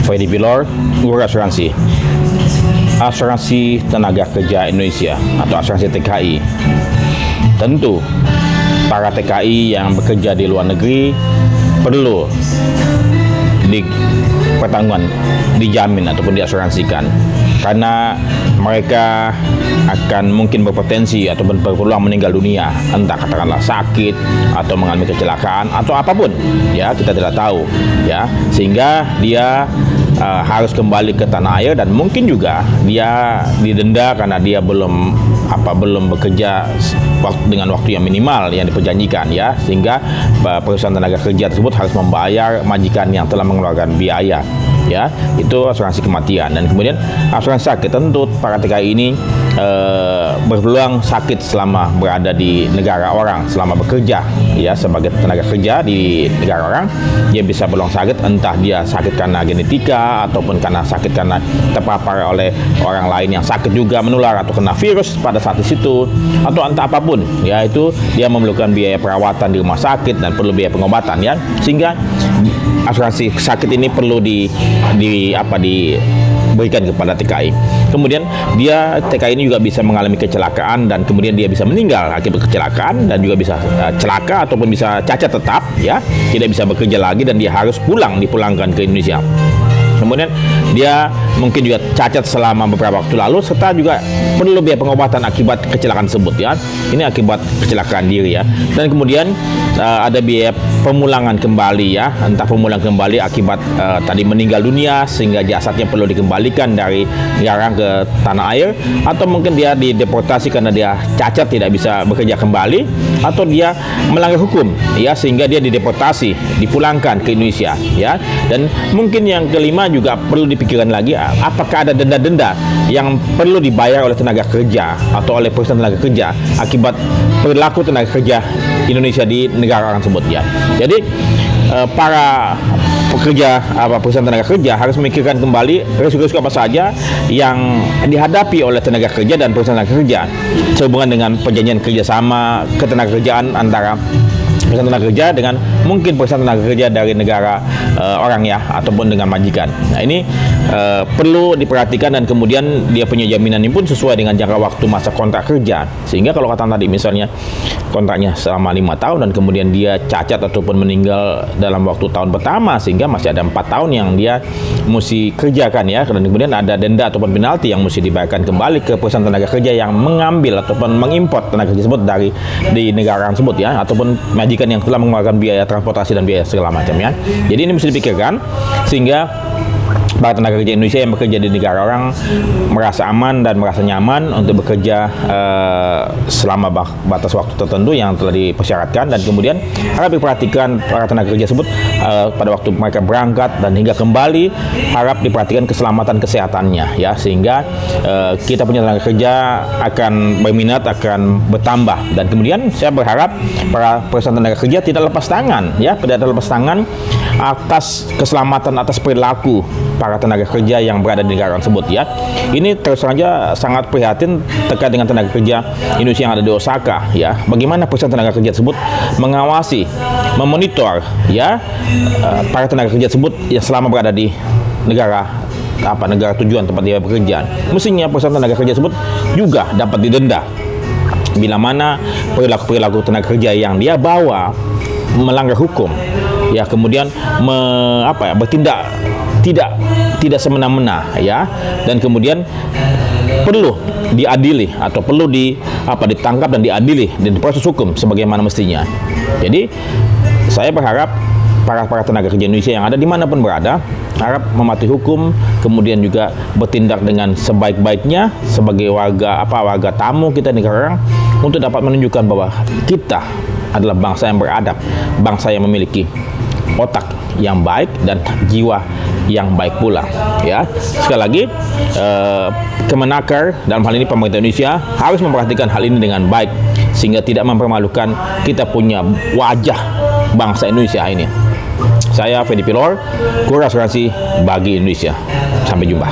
Freddy Pilor, Guru Asuransi. Asuransi Tenaga Kerja Indonesia atau asuransi TKI. Tentu para TKI yang bekerja di luar negeri perlu pertanggungan dijamin ataupun diasuransikan, karena mereka akan mungkin berpotensi ataupun berpeluang meninggal dunia, entah katakanlah sakit atau mengalami kecelakaan atau apapun, ya kita tidak tahu, ya, sehingga dia harus kembali ke tanah air dan mungkin juga dia didenda karena dia belum bekerja dengan waktu yang minimal yang diperjanjikan, ya, sehingga perusahaan tenaga kerja tersebut harus membayar majikan yang telah mengeluarkan biaya, ya, itu asuransi kematian. Dan kemudian asuransi sakit, tentu para TKI ini berpeluang sakit selama berada di negara orang, selama bekerja, ya, sebagai tenaga kerja di negara orang. Dia bisa berpeluang sakit, entah dia sakit karena genetika ataupun karena sakit karena terpapar oleh orang lain yang sakit juga menular, atau kena virus pada saat di situ, atau entah apapun, ya, itu dia memerlukan biaya perawatan di rumah sakit dan perlu biaya pengobatan, ya, sehingga asuransi sakit ini perlu diberikan kepada TKI. Kemudian dia TKI ini juga bisa mengalami kecelakaan dan kemudian dia bisa meninggal akibat kecelakaan, dan juga bisa celaka ataupun bisa cacat tetap, ya, tidak bisa bekerja lagi dan dia harus dipulangkan ke Indonesia. Kemudian dia mungkin juga cacat selama beberapa waktu lalu, serta juga perlu biaya pengobatan akibat kecelakaan tersebut, ya. Ini akibat kecelakaan diri, ya. Dan kemudian ada biaya pemulangan kembali, ya, entah pemulangan kembali akibat tadi meninggal dunia sehingga jasadnya perlu dikembalikan dari negara ke tanah air, atau mungkin dia dideportasi karena dia cacat tidak bisa bekerja kembali, atau dia melanggar hukum, ya, sehingga dia dideportasi, dipulangkan ke Indonesia, ya. Dan mungkin yang kelima juga perlu dipikirkan lagi, apakah ada denda-denda yang perlu dibayar oleh tenaga kerja atau oleh perusahaan tenaga kerja akibat perilaku tenaga kerja Indonesia di negara orang tersebut, ya. Jadi para pekerja perusahaan tenaga kerja harus memikirkan kembali risiko-risiko apa saja yang dihadapi oleh tenaga kerja dan perusahaan tenaga kerja sehubungan dengan perjanjian kerjasama ketenagakerjaan antara perusahaan tenaga kerja dengan mungkin perusahaan tenaga kerja dari negara orang, ya, ataupun dengan majikan. Nah, ini perlu diperhatikan, dan kemudian dia punya jaminan ini pun sesuai dengan jangka waktu masa kontrak kerja. Sehingga kalau kata tadi misalnya kontraknya selama 5 tahun dan kemudian dia cacat ataupun meninggal dalam waktu tahun pertama, sehingga masih ada 4 tahun yang dia mesti kerjakan, ya, dan kemudian ada denda ataupun penalti yang mesti dibayarkan kembali ke perusahaan tenaga kerja yang mengambil ataupun mengimport tenaga kerja tersebut di negara tersebut, ya, ataupun majikan yang telah mengeluarkan biaya transportasi dan biaya segala macam, ya. Jadi ini mesti dipikirkan sehingga para tenaga kerja Indonesia yang bekerja di negara orang merasa aman dan merasa nyaman untuk bekerja selama batas waktu tertentu yang telah dipersyaratkan, dan kemudian harap diperhatikan para tenaga kerja tersebut pada waktu mereka berangkat dan hingga kembali, harap diperhatikan keselamatan kesehatannya, ya, sehingga kita punya tenaga kerja akan berminat, akan bertambah. Dan kemudian saya berharap para perusahaan tenaga kerja tidak lepas tangan, ya, tidak lepas tangan atas keselamatan, atas perilaku para tenaga kerja yang berada di negara tersebut, ya. Ini terus saja sangat prihatin terkait dengan tenaga kerja Indonesia yang ada di Osaka, ya. Bagaimana perusahaan tenaga kerja tersebut mengawasi, memonitor, ya, para tenaga kerja tersebut yang selama berada di negara tujuan tempat dia bekerja. Mestinya perusahaan tenaga kerja tersebut juga dapat didenda bila mana perilaku tenaga kerja yang dia bawa melanggar hukum, ya, kemudian bertindak tidak semena-mena, ya, dan kemudian perlu diadili atau perlu ditangkap dan diadili dan diproses hukum sebagaimana mestinya. Jadi saya berharap para tenaga kerja Indonesia yang ada dimanapun berada harap mematuhi hukum, kemudian juga bertindak dengan sebaik-baiknya sebagai warga tamu kita di negara orang, untuk dapat menunjukkan bahwa kita adalah bangsa yang beradab, bangsa yang memiliki otak yang baik dan jiwa yang baik pula, ya. Sekali lagi, Kemenaker dalam hal ini pemerintah Indonesia harus memperhatikan hal ini dengan baik sehingga tidak mempermalukan kita punya wajah bangsa Indonesia ini. Saya Freddy Pilor, Guru Asuransi bagi Indonesia. Sampai jumpa.